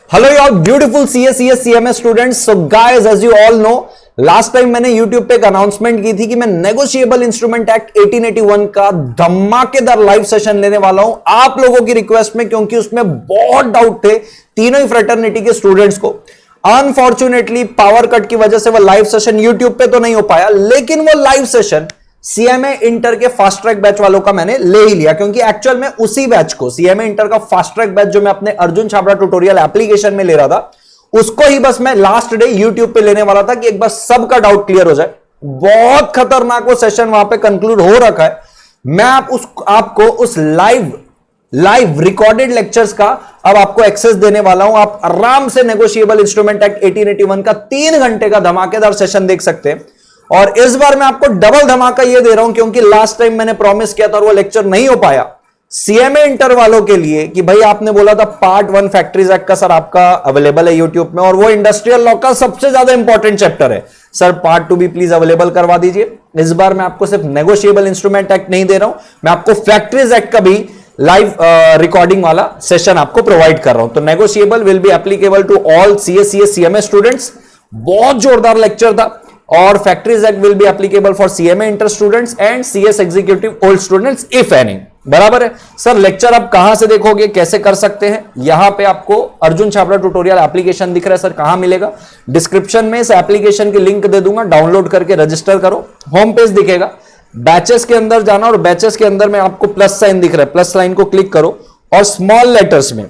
Hello यार beautiful CMA students. So guys as you all know, last time मैंने YouTube पे एक announcement की थी कि मैं नेगोशिएबल इंस्ट्रूमेंट एक्ट 1881 का धमाकेदार लाइव सेशन लेने वाला हूं आप लोगों की रिक्वेस्ट में, क्योंकि उसमें बहुत डाउट थे तीनों ही फ्रेटर्निटी के स्टूडेंट्स को। अनफॉर्चुनेटली पावर कट की वजह से वो लाइव सेशन यूट्यूब पे तो नहीं हो पाया, लेकिन वो लाइव सेशन सीएमए इंटर के फास्ट ट्रैक बैच वालों का मैंने ले ही लिया, क्योंकि एक्चुअल में उसी बैच को सीएमए इंटर का फास्ट ट्रैक बैच जो मैं अपने अर्जुन छाबड़ा ट्यूटोरियल एप्लीकेशन में ले रहा था, उसको ही बस मैं लास्ट डे यूट्यूब पे लेने वाला था कि एक बार सबका डाउट क्लियर हो जाए। बहुत खतरनाक वो सेशन वहां पे कंक्लूड हो रखा है। मैं आपको उस लाइव रिकॉर्डेड लेक्चर्स का अब आपको एक्सेस देने वाला हूं। आप आराम से नेगोशिएबल इंस्ट्रूमेंट एक्ट 1881 का 3 घंटे का धमाकेदार सेशन देख सकते हैं। और इस बार मैं आपको डबल धमाका ये दे रहा हूं, क्योंकि लास्ट टाइम मैंने प्रॉमिस किया था और वो लेक्चर नहीं हो पाया सीएमए इंटर वालों के लिए कि भाई आपने बोला था पार्ट 1 फैक्ट्रीज एक्ट का सर आपका अवेलेबल है यूट्यूब में, और वो इंडस्ट्रियल लॉ का सबसे ज्यादा इंपॉर्टेंट चैप्टर है। सर पार्ट 2 भी प्लीज अवेलेबल करवा दीजिए। इस बार मैं आपको सिर्फ नेगोशिएबल इंस्ट्रूमेंट एक्ट नहीं दे रहा हूं, मैं आपको फैक्ट्रीज एक्ट का भी लाइव रिकॉर्डिंग वाला सेशन आपको प्रोवाइड कर रहा हूं। तो negotiable will be applicable to all CMA students. बहुत जोरदार लेक्चर था। और factories act will be applicable for CMA inter students and CS executive old students if any. बराबर है सर। लेक्चर आप कहां से देखोगे, कैसे कर सकते हैं? यहां पे आपको अर्जुन छाबड़ा ट्यूटोरियल एप्लीकेशन दिख रहा है। सर कहां मिलेगा? डिस्क्रिप्शन में इस एप्लीकेशन की लिंक दे दूंगा, डाउनलोड करके रजिस्टर करो। होम पेज दिखेगा, बैचेस के अंदर जाना और बैचेस के अंदर में आपको प्लस साइन दिख रहा है, प्लस साइन को क्लिक करो और स्मॉल लेटर्स में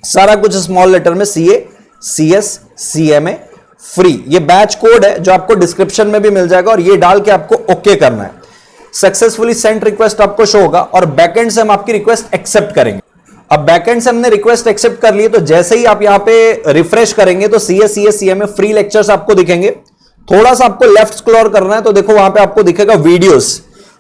सारा कुछ स्मॉल लेटर में सीए सीएस सीएमए फ्री, ये बैच कोड है जो आपको डिस्क्रिप्शन में भी मिल जाएगा, और ये डाल के आपको ओके करना है। सक्सेसफुली सेंड रिक्वेस्ट आपको शो होगा और बैकएंड से हम आपकी रिक्वेस्ट एक्सेप्ट करेंगे। अब बैकएंड से हमने रिक्वेस्ट एक्सेप्ट कर ली, तो जैसे ही आप यहां पे रिफ्रेश करेंगे तो सीएमए फ्री लेक्चर्स आपको दिखेंगे। थोड़ा सा आपको लेफ्ट स्क्रॉल करना है तो देखो वहां पे आपको दिखेगा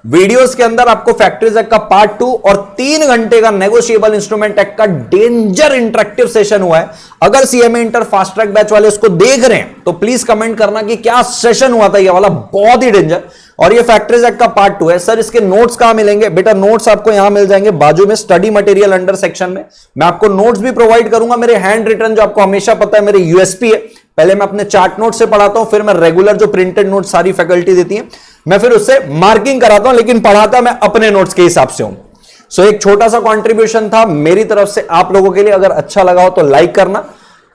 वीडियोस के अंदर आपको फैक्ट्रीज एक्ट का पार्ट 2 और 3 घंटे का नेगोशिएबल इंस्ट्रूमेंट एक्ट का डेंजर इंटरेक्टिव सेशन हुआ है। अगर CMA inter fast track batch वाले उसको देख रहे हैं तो प्लीज कमेंट करना कि क्या सेशन हुआ था ये वाला, बहुत ही डेंजर। और ये फैक्ट्रीज एक्ट का पार्ट 2 है। सर इसके नोट्स कहां मिलेंगे? बेटा नोट्स आपको यहां मिल जाएंगे बाजू में स्टडी मटेरियल अंडर सेक्शन में। मैं आपको नोट्स भी प्रोवाइड करूंगा, मेरे हैंड रिटन, जो आपको हमेशा पता है मेरे यूएसपी है। पहले मैं अपने चार्ट नोट से पढ़ाता हूं, फिर मैं रेगुलर जो प्रिंटेड नोट सारी फैकल्टी देती है मैं फिर उससे मार्किंग कराता हूं, लेकिन पढ़ाता मैं अपने नोट्स के हिसाब से हूं। सो एक छोटा सा कंट्रीब्यूशन था मेरी तरफ से आप लोगों के लिए। अगर अच्छा लगा हो तो लाइक करना,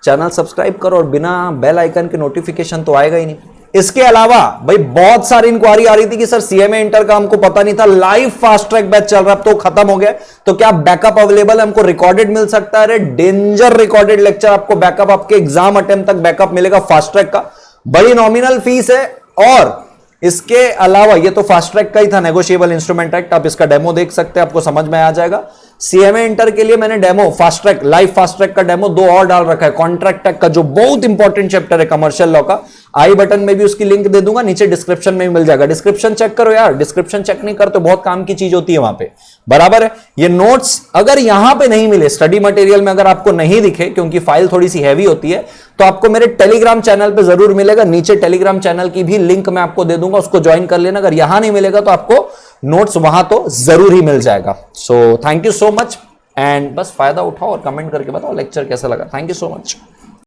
चैनल सब्सक्राइब करो, और बिना बेल आइकन के नोटिफिकेशन तो आएगा ही नहीं। इसके अलावा भाई बहुत सारी इंक्वायरी आ रही थी कि सर सीएमए इंटर का हमको पता नहीं था, लाइव फास्ट ट्रैक बैच चल रहा है, अब तो खत्म हो गया, तो क्या बैकअप अवेलेबल है? हमको रिकॉर्डेड मिल सकता है? अरे डेंजर रिकॉर्डेड लेक्चर आपको बैकअप, आपके एग्जाम अटेम्प्ट तक बैकअप मिलेगा फास्ट ट्रैक का। बड़ी नॉमिनल फीस है। और इसके अलावा ये तो फास्ट ट्रैक का ही था, नेगोशिएबल इंस्ट्रूमेंट एक्ट, आप इसका डेमो देख सकते हैं, आपको समझ में आ जाएगा। सीएमए इंटर के लिए मैंने demo fast track, live fast track का डेमो 2 और डाल रखा है। कॉन्ट्रैक्ट एक्ट का जो बहुत इंपॉर्टेंट चैप्टर है कमर्शियल लॉ का, आई बटन में भी उसकी लिंक दे दूंगा, नीचे डिस्क्रिप्शन में भी मिल जाएगा। डिस्क्रिप्शन चेक करो यार, डिस्क्रिप्शन चेक नहीं करते बहुत काम की चीज होती है वहां पे। बराबर है। ये नोट्स अगर यहां पे नहीं मिले, स्टडी मटेरियल में अगर आपको नहीं दिखे, क्योंकि फाइल थोड़ी सी हैवी होती है, तो आपको मेरे टेलीग्राम चैनल पे जरूर मिलेगा। नीचे टेलीग्राम चैनल की भी लिंक मैं आपको दे दूंगा, उसको ज्वाइन कर लेना। अगर यहां नहीं मिलेगा तो आपको नोट्स वहां तो जरूर ही मिल जाएगा। So thank you so much, and बस फायदा उठाओ और कमेंट करके बताओ लेक्चर कैसा लगा। Thank you so much.